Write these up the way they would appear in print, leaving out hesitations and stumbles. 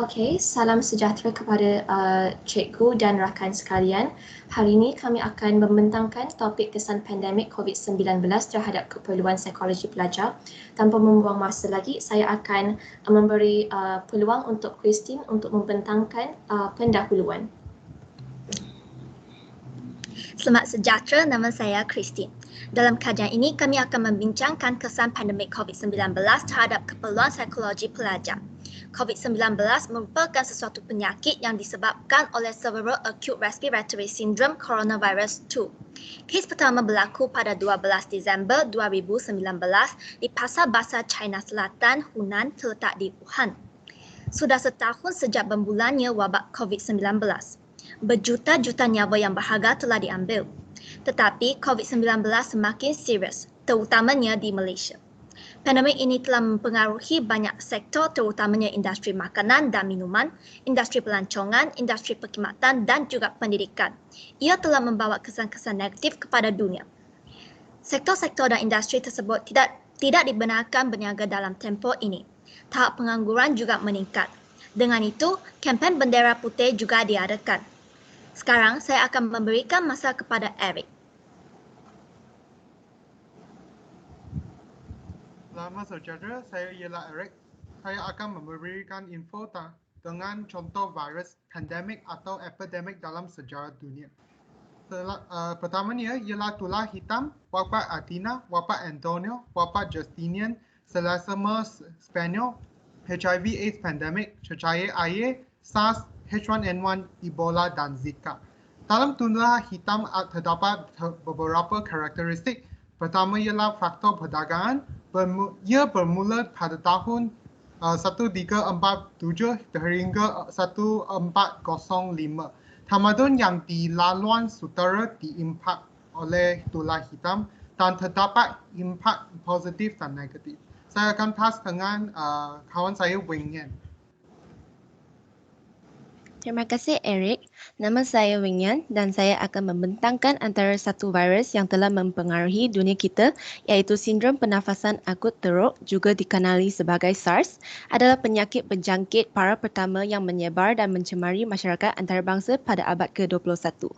Okey, salam sejahtera kepada cikgu dan rakan sekalian. Hari ini kami akan membentangkan topik kesan pandemik COVID-19 terhadap keperluan psikologi pelajar. Tanpa membuang masa lagi, saya akan memberi peluang untuk Christine untuk membentangkan pendahuluan. Selamat sejahtera, nama saya Christine. Dalam kajian ini, kami akan membincangkan kesan pandemik COVID-19 terhadap keperluan psikologi pelajar. COVID-19 merupakan sesuatu penyakit yang disebabkan oleh Several Acute Respiratory Syndrome Coronavirus 2. Kes pertama berlaku pada 12 Disember 2019 di Pasar Basar China Selatan, Hunan, terletak di Wuhan. Sudah setahun sejak bermulanya wabak COVID-19. Berjuta-juta nyawa yang berharga telah diambil. Tetapi COVID-19 semakin serius, terutamanya di Malaysia. Pandemik ini telah mempengaruhi banyak sektor, terutamanya industri makanan dan minuman, industri pelancongan, industri perkhidmatan dan juga pendidikan. Ia telah membawa kesan-kesan negatif kepada dunia. Sektor-sektor dan industri tersebut tidak dibenarkan berniaga dalam tempoh ini. Tahap pengangguran juga meningkat. Dengan itu, kempen bendera putih juga diadakan. Sekarang saya akan memberikan masa kepada Eric. Selamat sejahtera, saya ialah Eric. Saya akan memberikan info dengan contoh virus pandemik atau epidemik dalam sejarah dunia. Pertamanya ialah tular hitam, wabak Athena, wabak Antonio, wabak Justinian, Selasema Spanyol, HIV/AIDS pandemik, cecair air, SARS, H1N1, Ebola dan Zika. Dalam tular hitam terdapat beberapa karakteristik. Pertama ialah faktor perdagangan. Ia bermula pada tahun 1347 hingga 1405. Tamadun yang di laluan utara diimpak oleh tular hitam dan terdapat impak positif dan negatif. Saya akan pas dengan kawan saya Weng Yan. Terima kasih Eric. Nama saya Weng Yan dan saya akan membentangkan antara satu virus yang telah mempengaruhi dunia kita iaitu sindrom pernafasan akut teruk juga dikenali sebagai SARS adalah penyakit berjangkit para pertama yang menyebar dan mencemari masyarakat antarabangsa pada abad ke-21.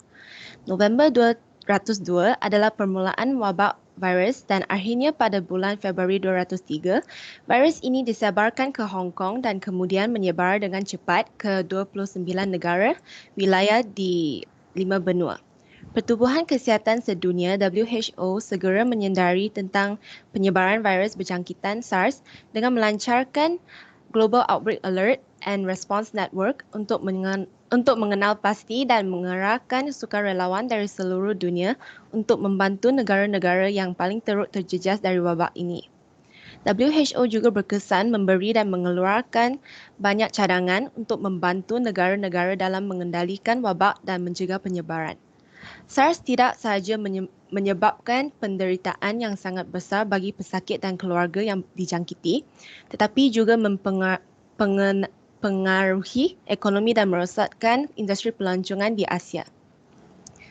November 202 adalah permulaan wabak virus dan akhirnya pada bulan Februari 203, virus ini disebarkan ke Hong Kong dan kemudian menyebar dengan cepat ke 29 negara wilayah di 5 benua. Pertubuhan Kesihatan Sedunia WHO segera menyedari tentang penyebaran virus berjangkitan SARS dengan melancarkan Global Outbreak Alert and Response Network untuk mengenal pasti dan mengerahkan sukarelawan dari seluruh dunia untuk membantu negara-negara yang paling teruk terjejas dari wabak ini. WHO juga berkesan memberi dan mengeluarkan banyak cadangan untuk membantu negara-negara dalam mengendalikan wabak dan mencegah penyebaran. SARS tidak sahaja menyebabkan penderitaan yang sangat besar bagi pesakit dan keluarga yang dijangkiti, tetapi juga mempengaruhi ekonomi dan merosotkan industri pelancongan di Asia.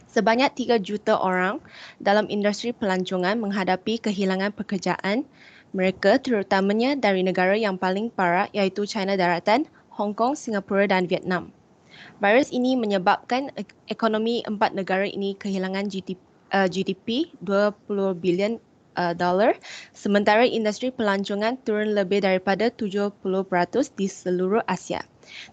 Sebanyak 3 juta orang dalam industri pelancongan menghadapi kehilangan pekerjaan mereka terutamanya dari negara yang paling parah iaitu China Daratan, Hong Kong, Singapura dan Vietnam. Virus ini menyebabkan ekonomi 4 negara ini kehilangan GDP 20 bilion dolar, sementara industri pelancongan turun lebih daripada 70% di seluruh Asia.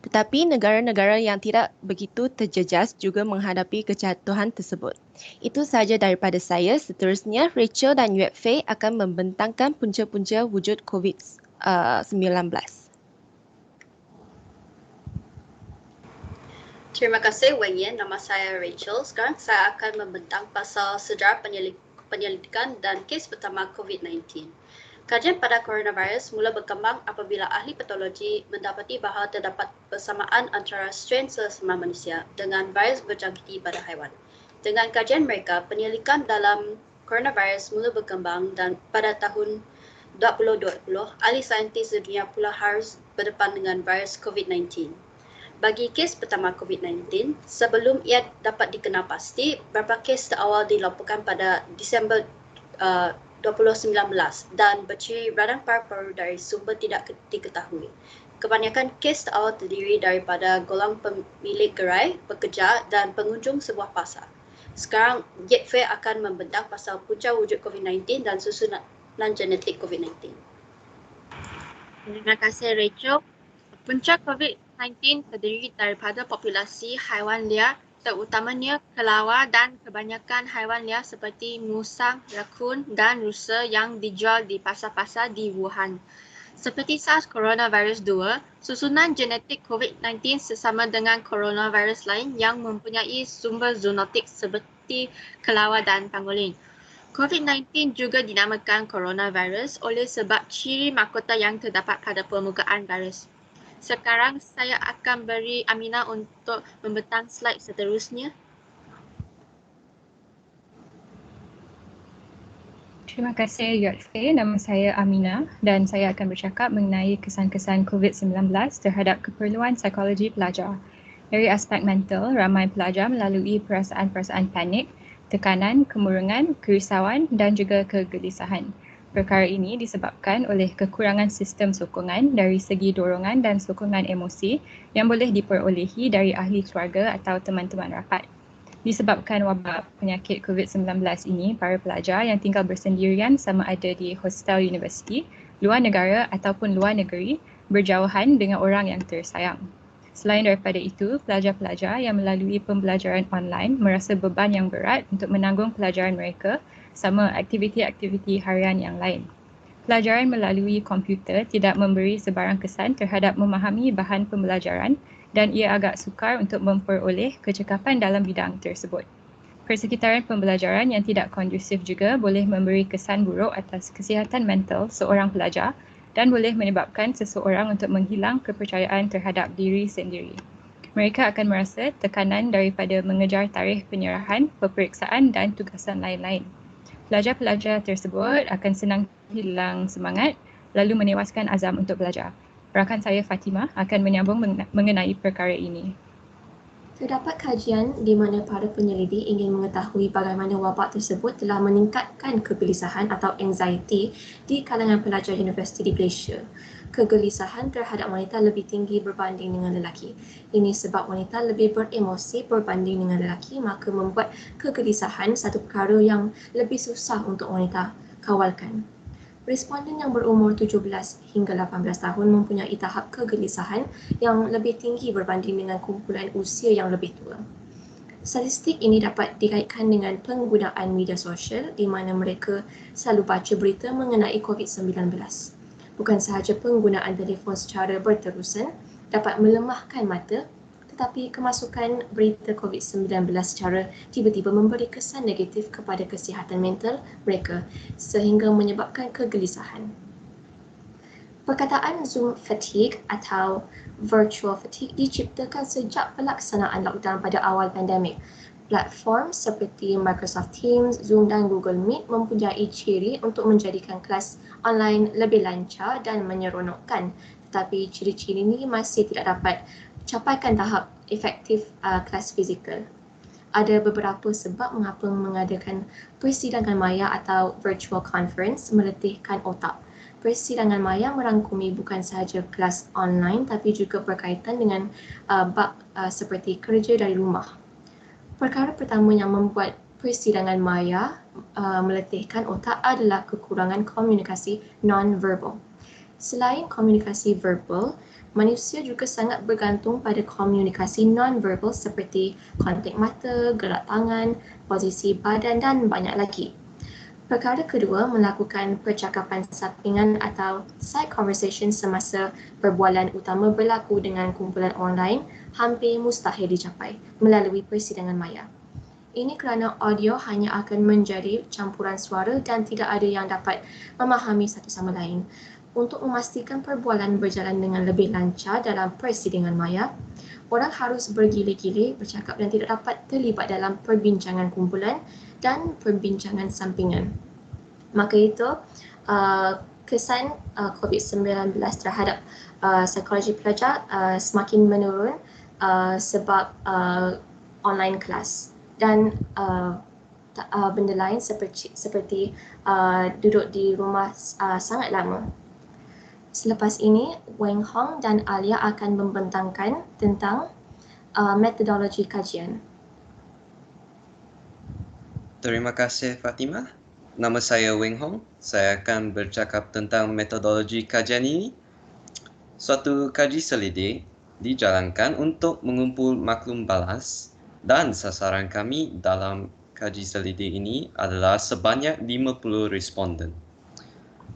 Tetapi negara-negara yang tidak begitu terjejas juga menghadapi kejatuhan tersebut. Itu sahaja daripada saya. Seterusnya, Rachel dan Yue Fei akan membentangkan punca-punca wujud COVID-19. Terima kasih Weng Yan, nama saya Rachel. Sekarang saya akan membentang pasal sejarah penyelidikan dan kes pertama COVID-19. Kajian pada coronavirus mula berkembang apabila ahli patologi mendapati bahawa terdapat persamaan antara strain sesama manusia dengan virus berjangkiti pada haiwan. Dengan kajian mereka, penyelidikan dalam coronavirus mula berkembang dan pada tahun 2020, ahli saintis dunia pula harus berdepan dengan virus COVID-19. Bagi kes pertama COVID-19, sebelum ia dapat dikenal pasti, beberapa kes terawal dilaporkan pada Disember 2019 dan berciri radang paru-paru dari sumber tidak diketahui. Kebanyakan kes awal terdiri daripada golongan pemilik gerai, pekerja dan pengunjung sebuah pasar. Sekarang, Yet Fair akan membentang pasal punca wujud COVID-19 dan susunan genetik COVID-19. Terima kasih Rachel. Punca COVID-19 terdiri daripada populasi haiwan liar, terutamanya kelawar dan kebanyakan haiwan liar seperti musang, rakun dan rusa yang dijual di pasar-pasar di Wuhan. Seperti SARS coronavirus 2, susunan genetik COVID-19 sesama dengan coronavirus lain yang mempunyai sumber zoonotik seperti kelawar dan pangolin. COVID-19 juga dinamakan coronavirus oleh sebab ciri mahkota yang terdapat pada permukaan virus. Sekarang saya akan beri Aminah untuk membentang slide seterusnya. Terima kasih Yotfe. Nama saya Aminah dan saya akan bercakap mengenai kesan-kesan COVID-19 terhadap keperluan psikologi pelajar. Dari aspek mental, ramai pelajar melalui perasaan-perasaan panik, tekanan, kemurungan, kerisauan dan juga kegelisahan. Perkara ini disebabkan oleh kekurangan sistem sokongan dari segi dorongan dan sokongan emosi yang boleh diperolehi dari ahli keluarga atau teman-teman rapat. Disebabkan wabak penyakit COVID-19 ini, para pelajar yang tinggal bersendirian sama ada di hostel universiti, luar negara ataupun luar negeri, berjauhan dengan orang yang tersayang. Selain daripada itu, pelajar-pelajar yang melalui pembelajaran online merasa beban yang berat untuk menanggung pelajaran mereka sama aktiviti-aktiviti harian yang lain. Pelajaran melalui komputer tidak memberi sebarang kesan terhadap memahami bahan pembelajaran dan ia agak sukar untuk memperoleh kecekapan dalam bidang tersebut. Persekitaran pembelajaran yang tidak kondusif juga boleh memberi kesan buruk atas kesihatan mental seorang pelajar dan boleh menyebabkan seseorang untuk menghilang kepercayaan terhadap diri sendiri. Mereka akan merasa tekanan daripada mengejar tarikh penyerahan, peperiksaan dan tugasan lain-lain. Pelajar-pelajar tersebut akan senang hilang semangat lalu menewaskan azam untuk belajar. Rakan saya Fatimah akan menyambung mengenai perkara ini. Terdapat kajian di mana para penyelidik ingin mengetahui bagaimana wabak tersebut telah meningkatkan kegelisahan atau anxiety di kalangan pelajar universiti di Malaysia. Kegelisahan terhadap wanita lebih tinggi berbanding dengan lelaki. Ini sebab wanita lebih beremosi berbanding dengan lelaki, maka membuat kegelisahan satu perkara yang lebih susah untuk wanita kawalkan. Responden yang berumur 17 hingga 18 tahun mempunyai tahap kegelisahan yang lebih tinggi berbanding dengan kumpulan usia yang lebih tua. Statistik ini dapat dikaitkan dengan penggunaan media sosial di mana mereka selalu baca berita mengenai COVID-19. Bukan sahaja penggunaan telefon secara berterusan dapat melemahkan mata, tetapi kemasukan berita COVID-19 secara tiba-tiba memberi kesan negatif kepada kesihatan mental mereka sehingga menyebabkan kegelisahan. Perkataan Zoom fatigue atau virtual fatigue diciptakan sejak pelaksanaan lockdown pada awal pandemik. Platform seperti Microsoft Teams, Zoom dan Google Meet mempunyai ciri untuk menjadikan kelas online lebih lancar dan menyeronokkan, tetapi ciri-ciri ini masih tidak dapat capaikan tahap efektif kelas fizikal. Ada beberapa sebab mengapa mengadakan persidangan maya atau virtual conference meletihkan otak. Persidangan maya merangkumi bukan sahaja kelas online tapi juga berkaitan dengan bab seperti kerja dari rumah. Perkara pertama yang membuat persidangan maya meletihkan otak adalah kekurangan komunikasi non-verbal. Selain komunikasi verbal, manusia juga sangat bergantung pada komunikasi non-verbal seperti kontak mata, gerak tangan, posisi badan dan banyak lagi. Perkara kedua, melakukan percakapan sampingan atau side conversation semasa perbualan utama berlaku dengan kumpulan online hampir mustahil dicapai melalui persidangan maya. Ini kerana audio hanya akan menjadi campuran suara dan tidak ada yang dapat memahami satu sama lain. Untuk memastikan perbualan berjalan dengan lebih lancar dalam persidangan maya, orang harus bergile-gile bercakap dan tidak dapat terlibat dalam perbincangan kumpulan dan perbincangan sampingan. Maka itu, kesan COVID-19 terhadap psikologi pelajar semakin menurun sebab online kelas dan benda lain seperti duduk di rumah sangat lama. Selepas ini, Weng Hong dan Alia akan membentangkan tentang metodologi kajian. Terima kasih Fatimah. Nama saya Weng Hong. Saya akan bercakap tentang metodologi kajian ini. Suatu kaji selidik dijalankan untuk mengumpul maklum balas dan sasaran kami dalam kaji selidik ini adalah sebanyak 50 responden.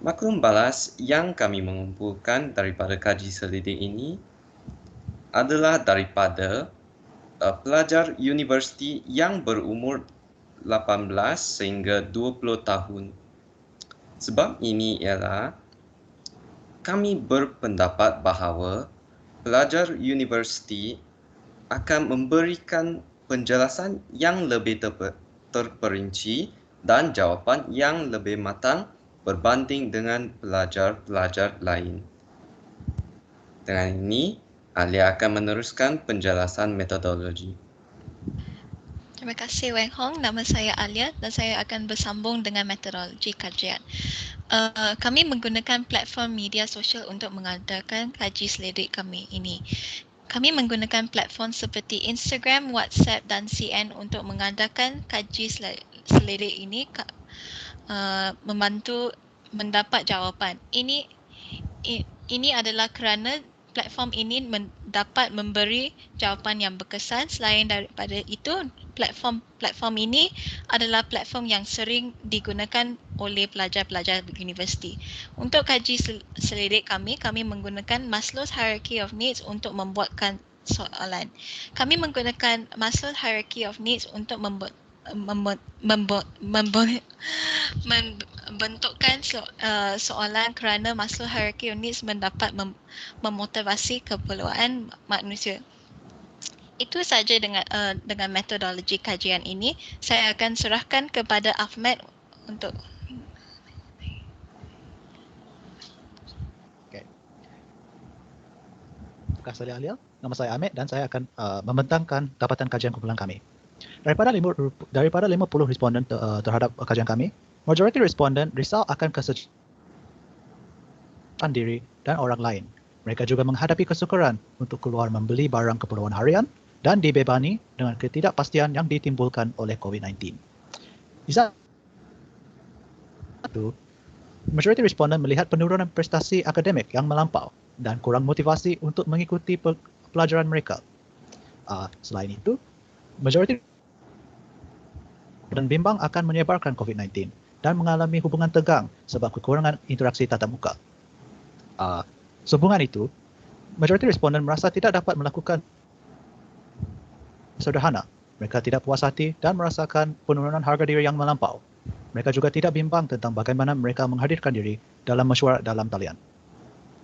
Maklum balas yang kami mengumpulkan daripada kaji selidik ini adalah daripada pelajar universiti yang berumur 18 sehingga 20 tahun. Sebab ini ialah kami berpendapat bahawa pelajar universiti akan memberikan penjelasan yang lebih terperinci dan jawapan yang lebih matang berbanding dengan pelajar-pelajar lain. Dengan ini, Alia akan meneruskan penjelasan metodologi. Terima kasih Weng Hong. Nama saya Alia dan saya akan bersambung dengan metodologi kajian. Kami menggunakan platform media sosial untuk mengadakan kaji selidik kami ini. Kami menggunakan platform seperti Instagram, WhatsApp dan CN untuk mengadakan kaji selidik ini membantu mendapat jawapan. Ini adalah kerana platform ini dapat memberi jawapan yang berkesan. Selain daripada itu, platform ini adalah platform yang sering digunakan oleh pelajar-pelajar universiti. Untuk kaji selidik kami menggunakan Maslow's Hierarchy of Needs untuk membuatkan soalan. Kami menggunakan Maslow's Hierarchy of Needs untuk membentukkan soalan kerana Maslow Hierarchy of Needs mendapat memotivasi keperluan manusia. Itu saja dengan metodologi kajian ini. Saya akan serahkan kepada Ahmed untuk. Okay. Terima kasih Alia. Nama saya Ahmed dan saya akan membentangkan dapatan kajian kumpulan kami. Daripada 50 responden terhadap kajian kami, majoriti responden risau akan keselamatan diri dan orang lain. Mereka juga menghadapi kesukaran untuk keluar membeli barang keperluan harian dan dibebani dengan ketidakpastian yang ditimbulkan oleh COVID-19. Di satu, majoriti responden melihat penurunan prestasi akademik yang melampau dan kurang motivasi untuk mengikuti pelajaran mereka. Selain itu, majoriti dan bimbang akan menyebarkan COVID-19 dan mengalami hubungan tegang sebab kekurangan interaksi tatap muka. Sehubungan itu, majoriti responden merasa tidak dapat melakukan sederhana. Mereka tidak puas hati dan merasakan penurunan harga diri yang melampau. Mereka juga tidak bimbang tentang bagaimana mereka menghadirkan diri dalam mesyuarat dalam talian.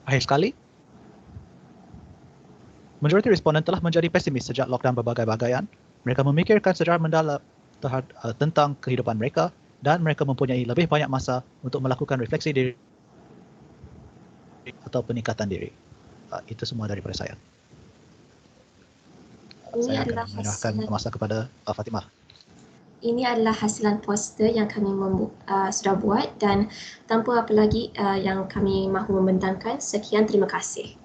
Akhir sekali, majoriti responden telah menjadi pesimis sejak lockdown berbagai-bagaian. Mereka memikirkan secara mendalam tentang kehidupan mereka dan mereka mempunyai lebih banyak masa untuk melakukan refleksi diri atau peningkatan diri. Itu semua daripada saya. Saya akan menyerahkan masa kepada Fatimah. Ini adalah hasilan poster yang kami sudah buat dan tanpa apa lagi yang kami mahu membentangkan. Sekian, terima kasih.